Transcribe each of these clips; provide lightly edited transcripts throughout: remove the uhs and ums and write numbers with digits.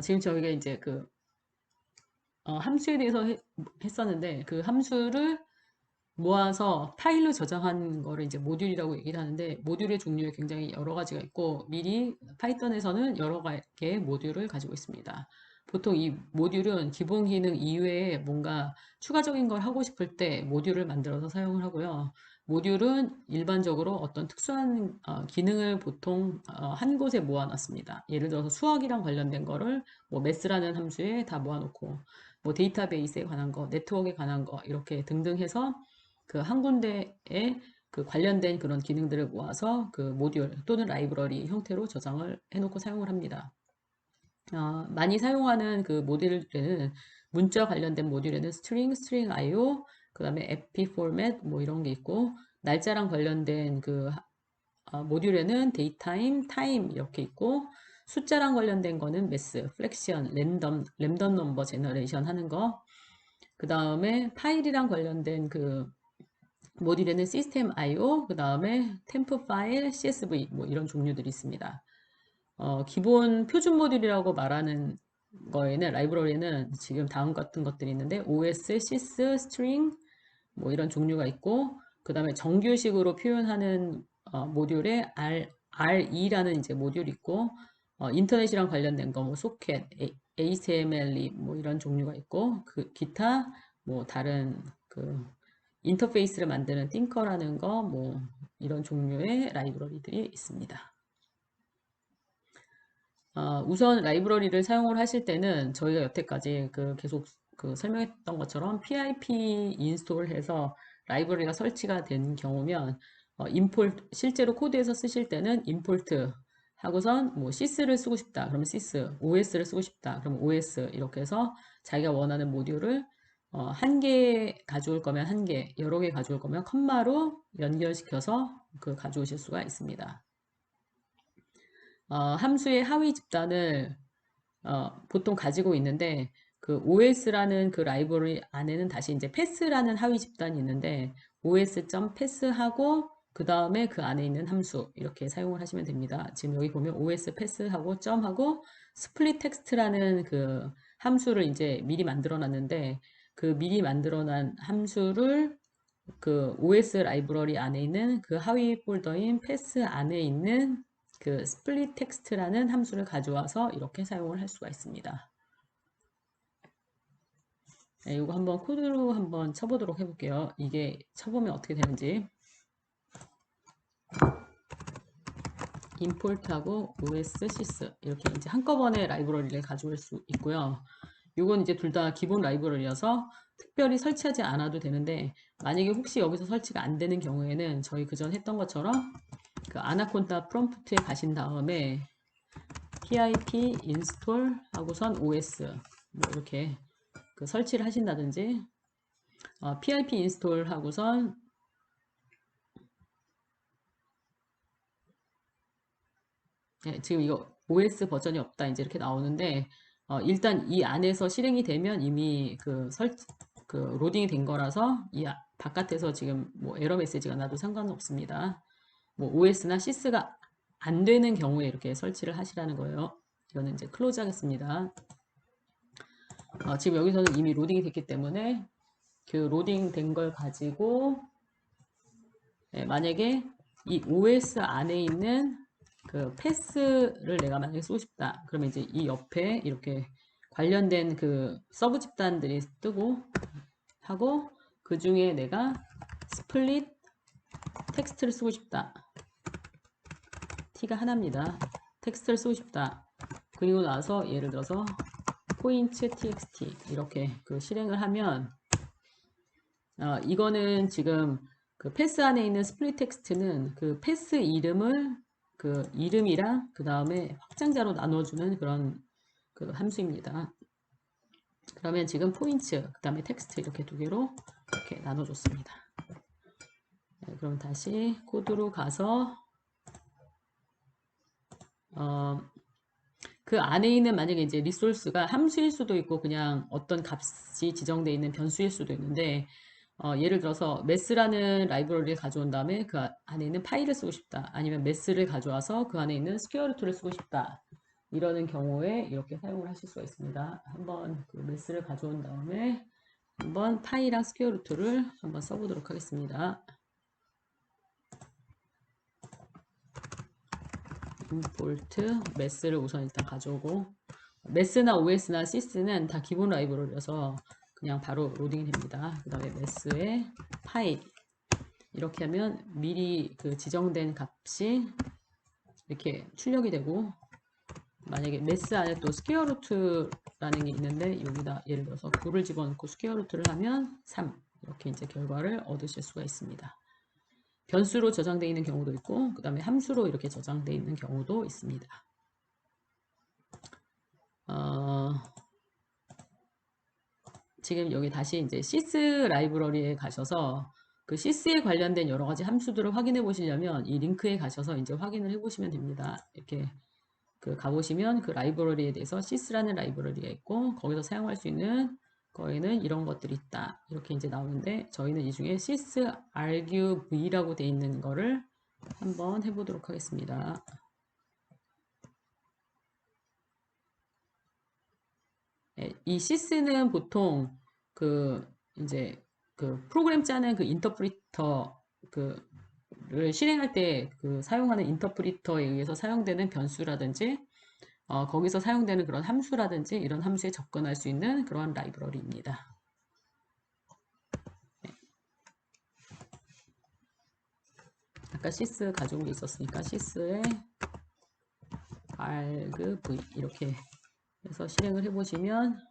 지금 저희가 이제 그 함수에 대해서 했었는데 그 함수를 모아서 파일로 저장한 거를 이제 모듈이라고 얘기를 하는데 모듈의 종류에 굉장히 여러 가지가 있고 미리 파이썬에서는 여러 개의 모듈을 가지고 있습니다. 보통 이 모듈은 기본 기능 이외에 뭔가 추가적인 걸 하고 싶을 때 모듈을 만들어서 사용을 하고요. 모듈은 일반적으로 어떤 특수한 기능을 보통 한 곳에 모아놨습니다. 예를 들어서 수학이랑 관련된 거를 뭐 매스라는 함수에 다 모아놓고 뭐 데이터베이스에 관한 거, 네트워크에 관한 거 이렇게 등등 해서 그 한 군데에 그 관련된 그런 기능들을 모아서 그 모듈 또는 라이브러리 형태로 저장을 해놓고 사용을 합니다. 많이 사용하는 그 모듈에는 문자 관련된 모듈에는 string IO, 그 다음에 epi format 뭐 이런 게 있고 날짜랑 관련된 그 모듈에는 데이타임, 타임 이렇게 있고 숫자랑 관련된 거는 매스, 플렉션, 랜덤 넘버 제너레이션 하는 거. 그 다음에 파일이랑 관련된 그 모듈에는 시스템 IO, 그 다음에 템프 파일, CSV 뭐 이런 종류들이 있습니다. 기본 표준 모듈이라고 말하는 거에는 라이브러리에는 지금 다음 같은 것들이 있는데 OS, sys, string 뭐 이런 종류가 있고 그 다음에 정규식으로 표현하는 모듈에 RE라는 이제 모듈이 있고 인터넷이랑 관련된 거 뭐 소켓, HTML 뭐 이런 종류가 있고 그 기타 뭐 다른 그 인터페이스를 만드는 띵커라는 거 뭐 이런 종류의 라이브러리들이 있습니다. 우선 라이브러리를 사용을 하실 때는 저희가 여태까지 그 계속 그 설명했던 것처럼 pip 인스톨해서 라이브러리가 설치가 된 경우면 임포트 실제로 코드에서 쓰실 때는 임포트 하고선 뭐 sys를 쓰고 싶다 그러면 sys, os를 쓰고 싶다 그러면 os 이렇게 해서 자기가 원하는 모듈을 한 개 가져올 거면 한 개, 여러 개 가져올 거면 컴마로 연결시켜서 그 가져오실 수가 있습니다. 함수의 하위 집단을 보통 가지고 있는데 그 os라는 그 라이브러리 안에는 다시 이제 pass라는 하위 집단이 있는데 os.pass하고 그 다음에 그 안에 있는 함수 이렇게 사용을 하시면 됩니다. 지금 여기 보면 os pass하고 점하고 split text라는 그 함수를 이제 미리 만들어 놨는데 그 미리 만들어 난 함수를 그 OS 라이브러리 안에 있는 그 하위 폴더인 pass 안에 있는 그 split text라는 함수를 가져와서 이렇게 사용을 할 수가 있습니다. 네, 이거 한번 코드로 한번 쳐보도록 해볼게요. 이게 쳐보면 어떻게 되는지. import하고 os, sys 이렇게 이제 한꺼번에 라이브러리를 가져올 수 있고요. 이건 이제 둘 다 기본 라이브러리여서 특별히 설치하지 않아도 되는데 만약에 혹시 여기서 설치가 안 되는 경우에는 저희 그전 했던 것처럼 그 아나콘다 프롬프트에 가신 다음에 pip install 하고선 os 뭐 이렇게 그 설치를 하신다든지 pip install 하고선 네, 지금 이거 OS 버전이 없다 이제 이렇게 나오는데 일단 이 안에서 실행이 되면 이미 그 로딩이 된 거라서 바깥에서 지금 뭐 에러 메시지가 나도 상관은 없습니다. 뭐 OS나 sys가 안 되는 경우에 이렇게 설치를 하시라는 거예요. 이거는 이제 클로즈 하겠습니다. 지금 여기서는 이미 로딩이 됐기 때문에 그 로딩 된 걸 가지고 만약에 이 OS 안에 있는 그 패스를 내가 만약에 쓰고 싶다. 그러면 이제 이 옆에 이렇게 관련된 그 서브 집단들이 뜨고 하고 그 중에 내가 스플릿 텍스트를 쓰고 싶다. t가 하나입니다. 텍스트를 쓰고 싶다. 그리고 나서 예를 들어서 포인트 txt 이렇게 그 실행을 하면 이거는 지금 그 패스 안에 있는 스플릿 텍스트는 그 패스 이름을 그 이름이랑 그 다음에 확장자로 나눠주는 그런 그 함수입니다. 그러면 지금 포인트 그 다음에 텍스트 이렇게 두 개로 이렇게 나눠줬습니다. 네, 그럼 다시 코드로 가서 그 안에 있는 만약에 이제 리소스가 함수일 수도 있고 그냥 어떤 값이 지정되어 있는 변수일 수도 있는데 예를 들어서 매스라는 라이브러리를 가져온 다음에 그 안에 있는 파일을 쓰고 싶다. 아니면 매스를 가져와서 그 안에 있는 스퀘어루트를 쓰고 싶다. 이러는 경우에 이렇게 사용을 하실 수가 있습니다. 한번 그 매스를 가져온 다음에 한번 파이랑 스퀘어루트를 한번 써보도록 하겠습니다. 임포트 매스를 우선 일단 가져오고 매스나 OS나 sys는 다 기본 라이브러리여서 그냥 바로 로딩이 됩니다. 그 다음에 매스의 파일 이렇게 하면 미리 그 지정된 값이 이렇게 출력이 되고 만약에 매스 안에 또 스퀘어루트라는 게 있는데 여기다 예를 들어서 9를 집어넣고 스퀘어루트를 하면 3 이렇게 이제 결과를 얻으실 수가 있습니다. 변수로 저장되어 있는 경우도 있고 그 다음에 함수로 이렇게 저장되어 있는 경우도 있습니다. 지금 여기 다시 이제 sys 라이브러리에 가셔서 그 sys에 관련된 여러 가지 함수들을 확인해 보시려면 이 링크에 가셔서 이제 확인을 해 보시면 됩니다. 이렇게 그 가보시면 그 라이브러리에 대해서 sys라는 라이브러리가 있고 거기서 사용할 수 있는 거에는 이런 것들이 있다. 이렇게 이제 나오는데 저희는 이 중에 sys argv라고 되어 있는 거를 한번 해보도록 하겠습니다. 이 sys는 보통 그 이제 그 프로그램 짜는 그 인터프리터 그를 실행할 때 그 사용하는 인터프리터에 의해서 사용되는 변수라든지 거기서 사용되는 그런 함수라든지 이런 함수에 접근할 수 있는 그러한 라이브러리입니다. 아까 sys 가져온 게 있었으니까 sys의 argv 이렇게 해서 실행을 해보시면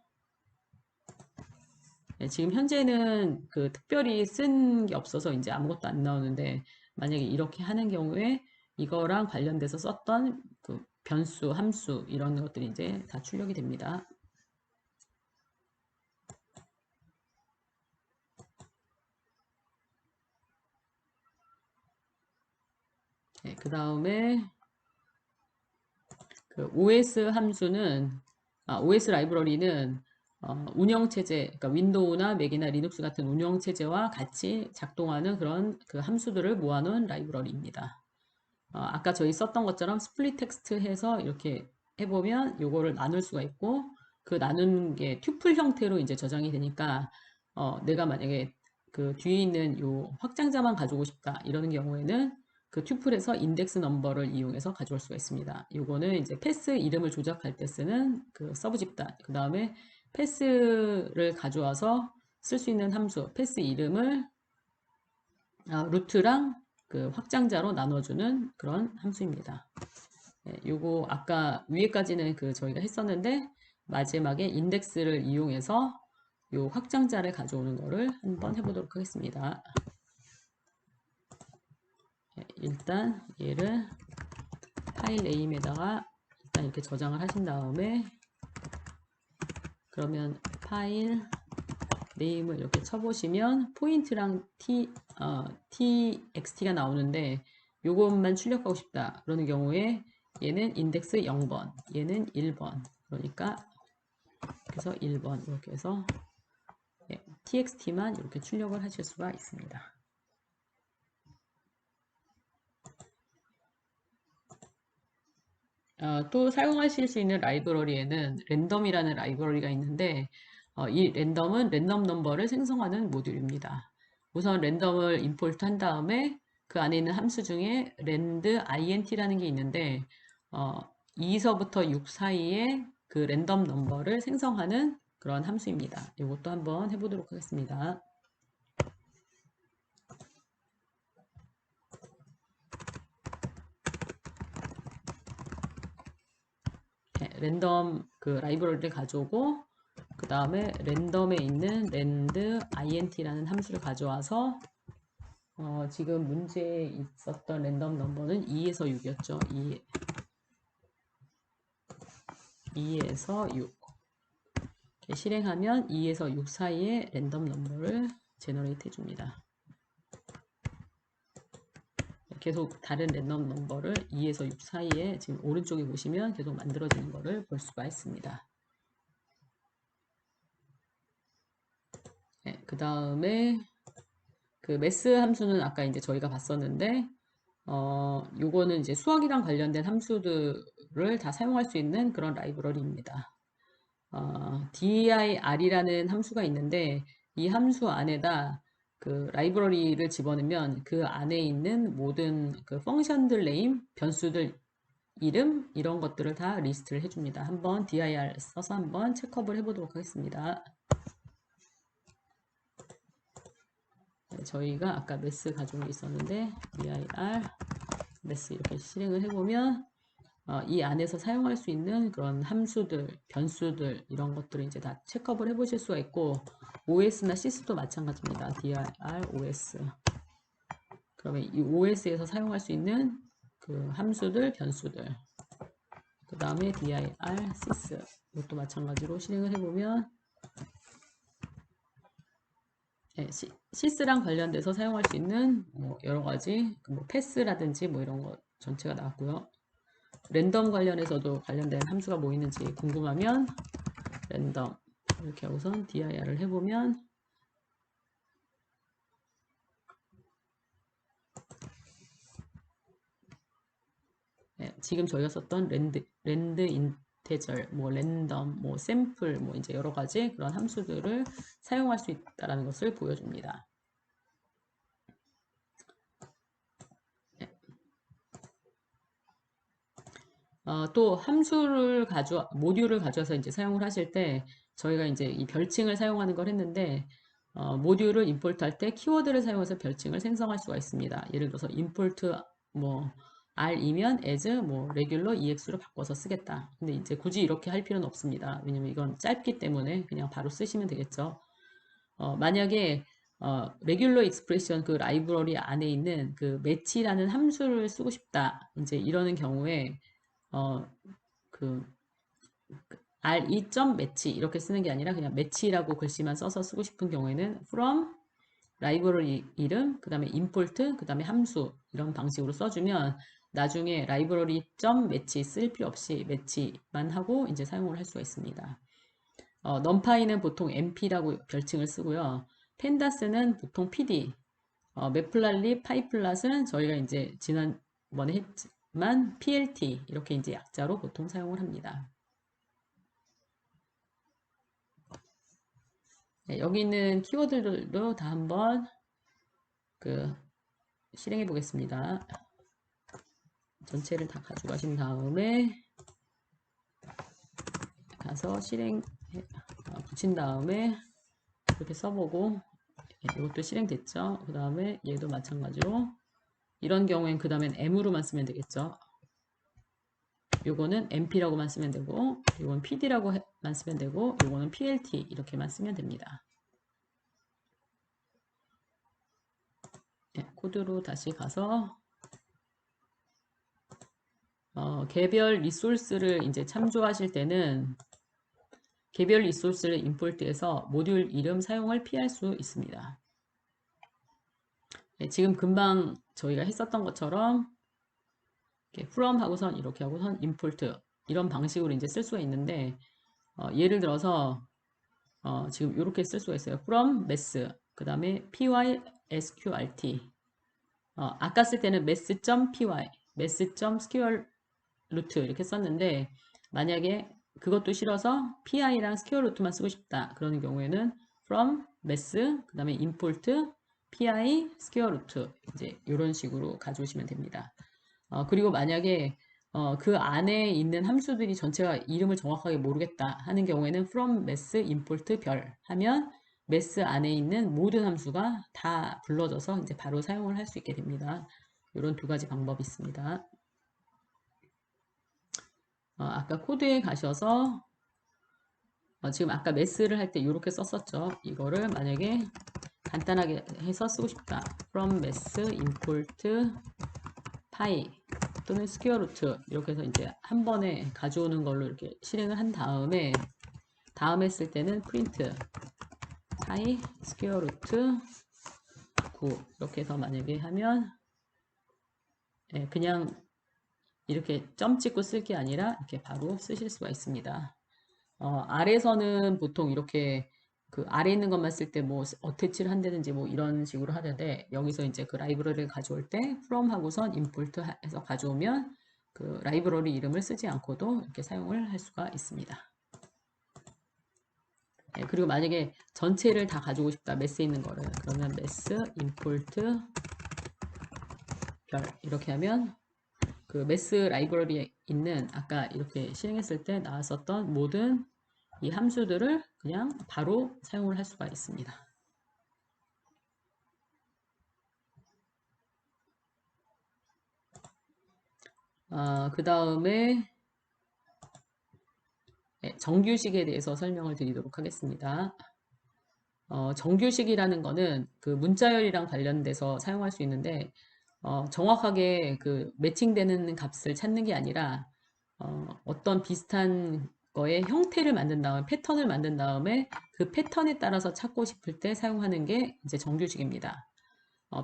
지금 현재는 그 특별히 쓴 게 없어서 이제 아무것도 안 나오는데 만약에 이렇게 하는 경우에 이거랑 관련돼서 썼던 그 변수, 함수 이런 것들이 이제 다 출력이 됩니다. 네, 그 다음에 그 OS 함수는 OS 라이브러리는 운영체제, 그러니까 윈도우나 맥이나 리눅스 같은 운영체제와 같이 작동하는 그런 그 함수들을 모아놓은 라이브러리입니다. 아까 저희 썼던 것처럼 스플릿 텍스트 해서 이렇게 해보면 요거를 나눌 수가 있고 그 나눈 게 튜플 형태로 이제 저장이 되니까 내가 만약에 그 뒤에 있는 요 확장자만 가져오고 싶다 이러는 경우에는 그 튜플에서 인덱스 넘버를 이용해서 가져올 수가 있습니다. 요거는 이제 패스 이름을 조작할 때 쓰는 그 서브 집단 그 다음에 패스를 가져와서 쓸 수 있는 함수 패스 이름을 루트랑 그 확장자로 나눠주는 그런 함수입니다. 네, 요거 아까 위에까지는 그 저희가 했었는데 마지막에 인덱스를 이용해서 요 확장자를 가져오는 거를 한번 해보도록 하겠습니다. 네, 일단 얘를 파일 네임에다가 일단 이렇게 저장을 하신 다음에 그러면 파일 네임을 이렇게 쳐보시면 포인트랑 txt가 나오는데 요것만 출력하고 싶다 그러는 경우에 얘는 인덱스 0번 얘는 1번 그러니까 그래서 1번 이렇게 해서 txt만 이렇게 출력을 하실 수가 있습니다. 또 사용하실 수 있는 라이브러리에는 랜덤이라는 라이브러리가 있는데 이 랜덤은 랜덤 넘버를 생성하는 모듈입니다. 우선 랜덤을 임포트 한 다음에 그 안에 있는 함수 중에 rand int라는 게 있는데 2서부터 6 사이에 그 랜덤 넘버를 생성하는 그런 함수입니다. 이것도 한번 해보도록 하겠습니다. 네, 랜덤 그 라이브러리를 가져오고 그 다음에 랜덤에 있는 rand int라는 함수를 가져와서 지금 문제에 있었던 랜덤 넘버는 2에서 6이었죠. 2에서 6 이렇게 실행하면 2에서 6 사이에 랜덤 넘버를 제너레이트 해줍니다. 계속 다른 랜덤 넘버를 2에서 6 사이에 지금 오른쪽에 보시면 계속 만들어지는 것을 볼 수가 있습니다. 네, 그 다음에 그 매스 함수는 아까 이제 저희가 봤었는데 요거는 이제 수학이랑 관련된 함수들을 다 사용할 수 있는 그런 라이브러리입니다. dir이라는 함수가 있는데 이 함수 안에다 그 라이브러리를 집어넣으면 그 안에 있는 모든 그 펑션들 네임, 변수들 이름 이런 것들을 다 리스트를 해줍니다. 한번 dir 써서 한번 체크업을 해보도록 하겠습니다. 네, 저희가 아까 매스 가져온 게 있었는데 dir 매스 이렇게 실행을 해보면 이 안에서 사용할 수 있는 그런 함수들, 변수들 이런 것들을 이제 다 체크업을 해보실 수가 있고 OS나 sys도 마찬가지입니다. dir os 그러면 이 OS에서 사용할 수 있는 그 함수들, 변수들 그 다음에 dir sys 이것도 마찬가지로 실행을 해보면 네, sys랑 관련돼서 사용할 수 있는 뭐 여러 가지 뭐 패스라든지 뭐 이런 거 전체가 나왔고요. 랜덤 관련해서도 관련된 함수가 뭐 있는지 궁금하면 랜덤 이렇게 우선 dir을 해보면 네, 지금 저희가 썼던 랜드 인테절, 뭐 랜덤, 뭐 샘플, 뭐 이제 여러 가지 그런 함수들을 사용할 수 있다는 것을 보여줍니다. 네. 또 함수를 모듈을 가져와서 이제 사용을 하실 때 저희가 이제 이 별칭을 사용하는 걸 했는데 모듈을 임포트 할 때 키워드를 사용해서 별칭을 생성할 수가 있습니다. 예를 들어서 임포트 뭐 r이면 as 뭐 regular ex로 바꿔서 쓰겠다. 근데 이제 굳이 이렇게 할 필요는 없습니다. 왜냐면 이건 짧기 때문에 그냥 바로 쓰시면 되겠죠. 만약에 regular expression 그 라이브러리 안에 있는 그 match라는 함수를 쓰고 싶다. 이제 이러는 경우에 그 re.match 이렇게 쓰는 게 아니라 그냥 match라고 글씨만 써서 쓰고 싶은 경우에는 from 라이브러리 이름, 그 다음에 import, 그 다음에 함수 이런 방식으로 써주면 나중에 library.match 쓸 필요 없이 match만 하고 이제 사용을 할 수가 있습니다. numpy는 보통 np라고 별칭을 쓰고요. pendas는 보통 pd, matplotlib, pyplot은 저희가 이제 지난번에 했지만 plt 이렇게 이제 약자로 보통 사용을 합니다. 네, 여기 있는 키워드들도 다 한번 실행해 보겠습니다. 전체를 다 가져가신 다음에 가서 붙인 다음에 이렇게 써보고 이것도 실행됐죠. 그 다음에 얘도 마찬가지로 이런 경우엔 그 다음엔 m으로만 쓰면 되겠죠. 요거는 mp라고만 쓰면 되고 요건 pd라고만 쓰면 되고 요거는 plt 이렇게만 쓰면 됩니다. 네, 코드로 다시 가서 개별 리소스를 이제 참조하실 때는 개별 리소스를 임포트해서 모듈 이름 사용을 피할 수 있습니다. 네, 지금 금방 저희가 했었던 것처럼 from 하고선 이렇게 하고선 import 이런 방식으로 이제 쓸 수가 있는데 예를 들어서 지금 이렇게 쓸 수가 있어요. from mass 그 다음에 pysqrt 아까 쓸 때는 mass.py mass.sqrt 이렇게 썼는데 만약에 그것도 싫어서 pi랑 square root만 쓰고 싶다 그러는 경우에는 from mass 그 다음에 import pi square root 이제 이런 식으로 가져오시면 됩니다. 그리고 만약에 그 안에 있는 함수들이 전체가 이름을 정확하게 모르겠다 하는 경우에는 from mass import 별 하면 mass 안에 있는 모든 함수가 다 불러져서 이제 바로 사용을 할 수 있게 됩니다. 이런 두 가지 방법이 있습니다. 아까 코드에 가셔서 지금 아까 mass를 할 때 이렇게 썼었죠. 이거를 만약에 간단하게 해서 쓰고 싶다. from mass import pi 또는 square root 이렇게 해서 이제 한 번에 가져오는 걸로 이렇게 실행을 한 다음에 쓸 때는 print pi square root 9 이렇게 해서 만약에 하면 그냥 이렇게 점 찍고 쓸 게 아니라 이렇게 바로 쓰실 수가 있습니다. 아래서는 보통 이렇게 그 아래 있는 것만 쓸 때 뭐 어태치를 한다든지 뭐 이런 식으로 하는데 여기서 이제 그 라이브러리를 가져올 때 from 하고선 import 해서 가져오면 그 라이브러리 이름을 쓰지 않고도 이렇게 사용을 할 수가 있습니다. 그리고 만약에 전체를 다 가지고 싶다 매스에 있는 거를 그러면 매스 import 별 이렇게 하면 그 매스 라이브러리에 있는 아까 이렇게 실행했을 때 나왔었던 모든 이 함수들을 그냥 바로 사용을 할 수가 있습니다. 그 다음에 정규식에 대해서 설명을 드리도록 하겠습니다. 정규식이라는 거는 그 문자열이랑 관련돼서 사용할 수 있는데 정확하게 그 매칭되는 값을 찾는 게 아니라 어떤 비슷한 거의 형태를 만든 다음에 패턴을 만든 다음에 그 패턴에 따라서 찾고 싶을 때 사용하는 게 이제 정규식입니다.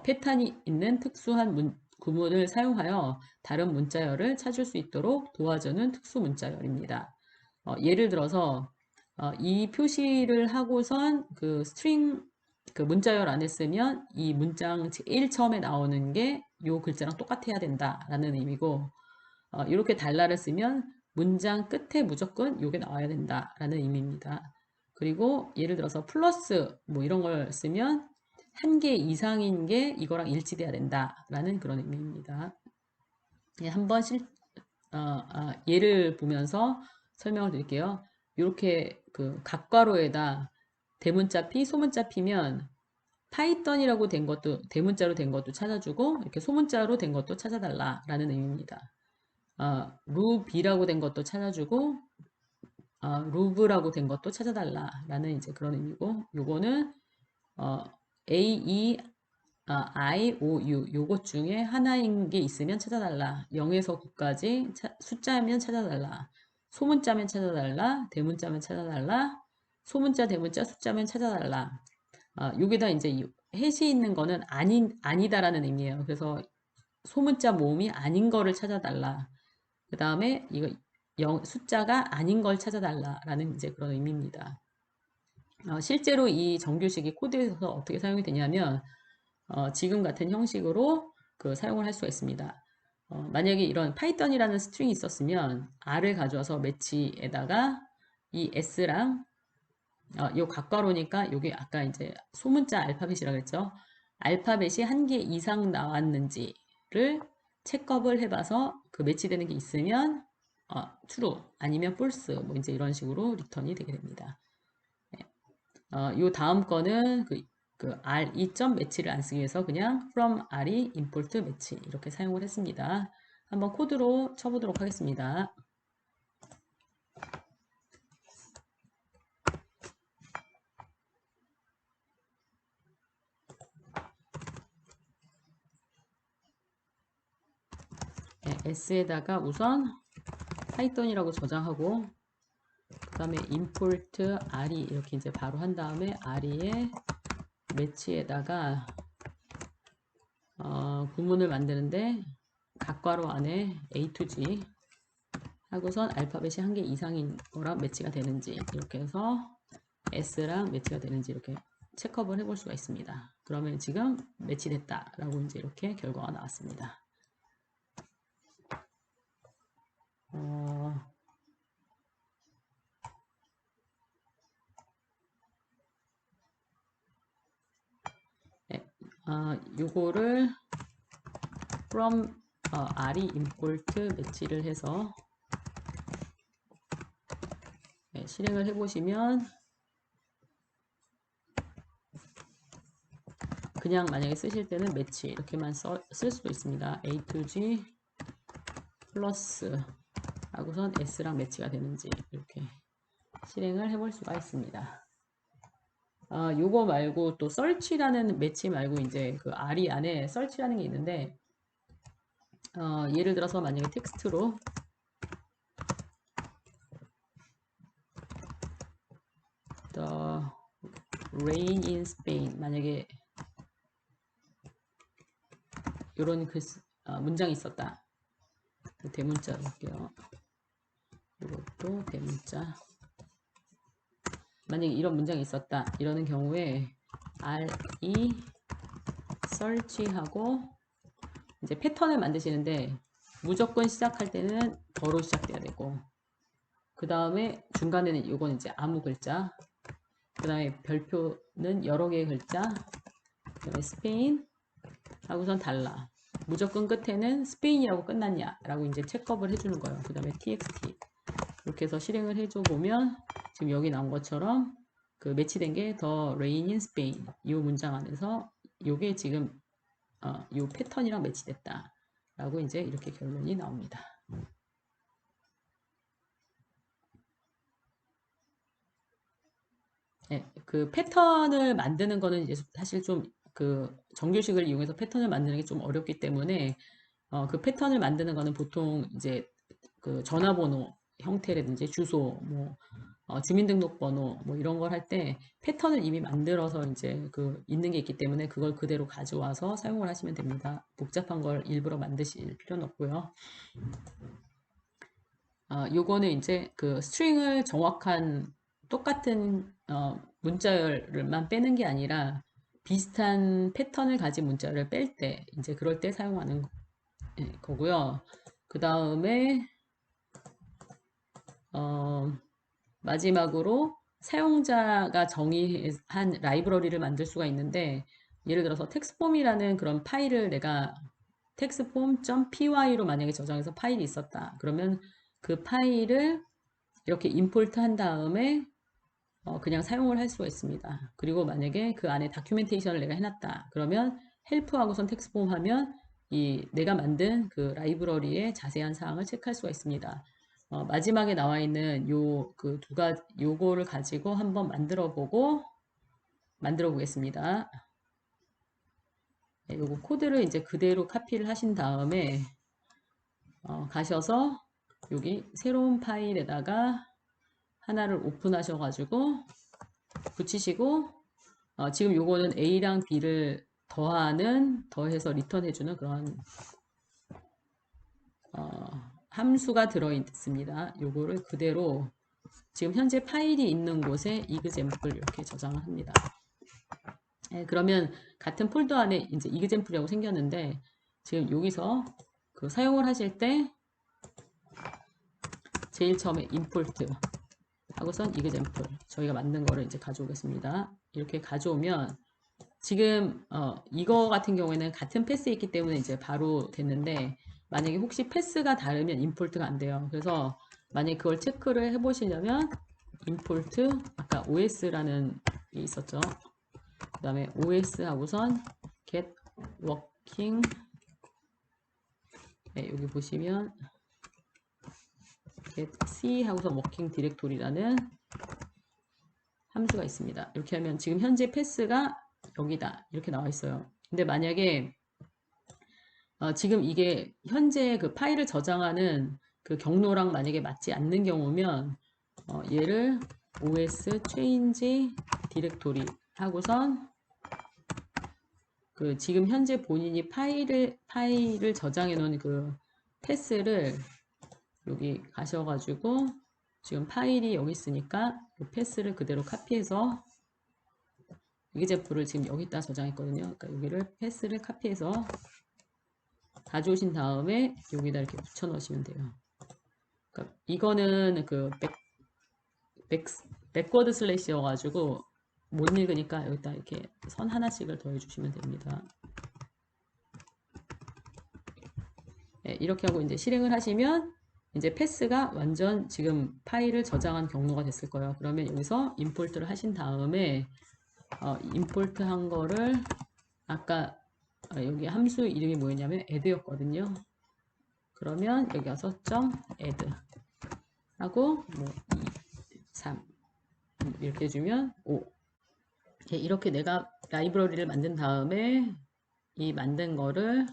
패턴이 있는 특수한 구문을 사용하여 다른 문자열을 찾을 수 있도록 도와주는 특수 문자열입니다. 예를 들어서 이 표시를 하고선 그 스트링 그 문자열 안에 쓰면 이 문장 1 처음에 나오는 게 이 글자랑 똑같아야 된다라는 의미고 이렇게 달라를 쓰면 문장 끝에 무조건 이게 나와야 된다라는 의미입니다. 그리고 예를 들어서 플러스 뭐 이런 걸 쓰면 한 개 이상인 게 이거랑 일치돼야 된다라는 그런 의미입니다. 한번 예를 보면서 설명을 드릴게요. 이렇게 그 각괄호에다 대문자 P, 소문자 P면 파이썬이라고 된 것도 대문자로 된 것도 찾아주고 이렇게 소문자로 된 것도 찾아달라라는 의미입니다. 루비라고 된 것도 찾아주고 루브라고 된 것도 찾아달라라는 이제 그런 의미고 요거는 A, E, I, O, U 요것 중에 하나인 게 있으면 찾아달라. 0에서 9까지 숫자면 찾아달라. 소문자면 찾아달라. 대문자면 찾아달라. 소문자, 대문자, 숫자면 찾아달라. 요게 다 이제 해시 있는 거는 아니다라는 의미예요. 그래서 소문자 모음이 아닌 거를 찾아달라. 그 다음에 이거 숫자가 아닌 걸 찾아달라라는 이제 그런 의미입니다. 실제로 이 정규식이 코드에서 어떻게 사용이 되냐면 지금 같은 형식으로 그 사용을 할 수가 있습니다. 만약에 이런 파이썬이라는 스트링이 있었으면 R을 가져와서 매치에다가 이 S랑 요 각괄호니까 요게 아까 이제 소문자 알파벳이라고 했죠. 알파벳이 한 개 이상 나왔는지를 체크업을 해봐서 그 매치되는 게 있으면 true 아니면 false 뭐 이제 이런 식으로 리턴이 되게 됩니다. 요 다음 거는 그 R 이점 매치를 안 쓰기 위해서 그냥 from R이 import 매치 이렇게 사용을 했습니다. 한번 코드로 쳐보도록 하겠습니다. S에다가 우선 파이썬이라고 저장하고 그 다음에 import R이 이렇게 이제 바로 한 다음에 R의 매치에다가 구문을 만드는데 각괄호 안에 A to G 하고선 알파벳이 한 개 이상인 거랑 매치가 되는지 이렇게 해서 S랑 매치가 되는지 이렇게 체크업을 해볼 수가 있습니다. 그러면 지금 매치됐다 라고 이제 이렇게 결과가 나왔습니다. 요거를 from R이 import 매치를 해서 실행을 해보시면 그냥 만약에 쓰실 때는 매치 이렇게만 쓸 수도 있습니다. A to G 플러스 하고선 S랑 매치가 되는지 이렇게 실행을 해볼 수가 있습니다. 요거 말고 또 search라는 매치 말고 이제 그 R이 안에 search라는 게 있는데 예를 들어서 만약에 텍스트로 The rain in Spain 만약에 요런 글 문장이 있었다. 대문자로 할게요. 이것도 대문자. 만약에 이런 문장이 있었다. 이러는 경우에 re search하고 이제 패턴을 만드시는데 무조건 시작할 때는 더로 시작돼야 되고, 그 다음에 중간에는 이건 이제 아무 글자, 그 다음에 별표는 여러 개의 글자, 그 다음에 스페인 하고선 달라. 무조건 끝에는 스페인이라고 끝났냐 라고 이제 체크업을 해주는 거예요. 그 다음에 txt 이렇게 해서 실행을 해줘 보면 지금 여기 나온 것처럼 그 매치된 게 The Rain in Spain 이 문장 안에서 요게 지금 요 패턴이랑 매치됐다 라고 이제 이렇게 결론이 나옵니다. 네, 그 패턴을 만드는 거는 이제 사실 좀 그 정규식을 이용해서 패턴을 만드는 게 좀 어렵기 때문에 그 패턴을 만드는 거는 보통 이제 그 전화번호 형태라든지 주소, 뭐 주민등록번호 뭐 이런 걸 할 때 패턴을 이미 만들어서 이제 그 있는 게 있기 때문에 그걸 그대로 가져와서 사용을 하시면 됩니다. 복잡한 걸 일부러 만드실 필요는 없고요. 요거는 이제 그 스트링을 정확한 똑같은 문자열만 빼는 게 아니라 비슷한 패턴을 가진 문자를 뺄 때 이제 그럴 때 사용하는 거고요. 그 다음에 마지막으로 사용자가 정의한 라이브러리를 만들 수가 있는데, 예를 들어서 텍스폼이라는 그런 파일을 내가 textform.py로 만약에 저장해서 파일이 있었다. 그러면 그 파일을 이렇게 임포트 한 다음에 그냥 사용을 할 수가 있습니다. 그리고 만약에 그 안에 다큐멘테이션을 내가 해놨다. 그러면 헬프하고선 텍스폼 하면 이 내가 만든 그 라이브러리의 자세한 사항을 체크할 수가 있습니다. 마지막에 나와 있는 요 그 두 가지 요거를 가지고 한번 만들어 보겠습니다. 네, 요거 코드를 이제 그대로 카피를 하신 다음에 가셔서 여기 새로운 파일에다가 하나를 오픈하셔 가지고 붙이시고 지금 요거는 A랑 B를 더해서 리턴해주는 그런 함수가 들어있습니다. 요거를 그대로 지금 현재 파일이 있는 곳에 example 이렇게 저장을 합니다. 네, 그러면 같은 폴더 안에 이제 example이라고 생겼는데 지금 여기서 그 사용을 하실 때 제일 처음에 import 하고선 example 저희가 만든 거를 이제 가져오겠습니다. 이렇게 가져오면 지금 이거 같은 경우에는 같은 패스에 있기 때문에 이제 바로 됐는데, 만약에 혹시 패스가 다르면 임포트가 안 돼요. 그래서 만약에 그걸 체크를 해 보시려면 임포트 아까 os라는 게 있었죠. 그 다음에 os 하고선 get working 네, 여기 보시면 get c 하고선 working 디렉토리라는 함수가 있습니다. 이렇게 하면 지금 현재 패스가 여기다 이렇게 나와 있어요. 근데 만약에 지금 이게 현재 그 파일을 저장하는 그 경로랑 만약에 맞지 않는 경우면 얘를 os change 디렉토리 하고선 그 지금 현재 본인이 파일을 저장해 놓은 그 패스를 여기 가셔가지고 지금 파일이 여기 있으니까 그 패스를 그대로 카피해서 example을 지금 여기다 저장했거든요. 그러니까 여기를 패스를 카피해서 가져오신 다음에 여기다 이렇게 붙여 넣으시면 돼요. 그러니까 이거는 그 백워드 슬래시여가지고 못 읽으니까 여기다 이렇게 선 하나씩을 더해 주시면 됩니다. 네, 이렇게 하고 이제 실행을 하시면 이제 패스가 완전 지금 파일을 저장한 경로가 됐을 거예요. 그러면 여기서 임포트를 하신 다음에 임포트 한 거를 아까 여기 함수 이름이 뭐였냐면 add였거든요. 그러면 여기 와서 .add 하고 뭐 2, 3 이렇게 해주면 5 이렇게 내가 라이브러리를 만든 다음에 이 만든 거를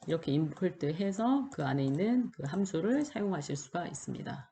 이렇게 임포트 해서 그 안에 있는 그 함수를 사용하실 수가 있습니다.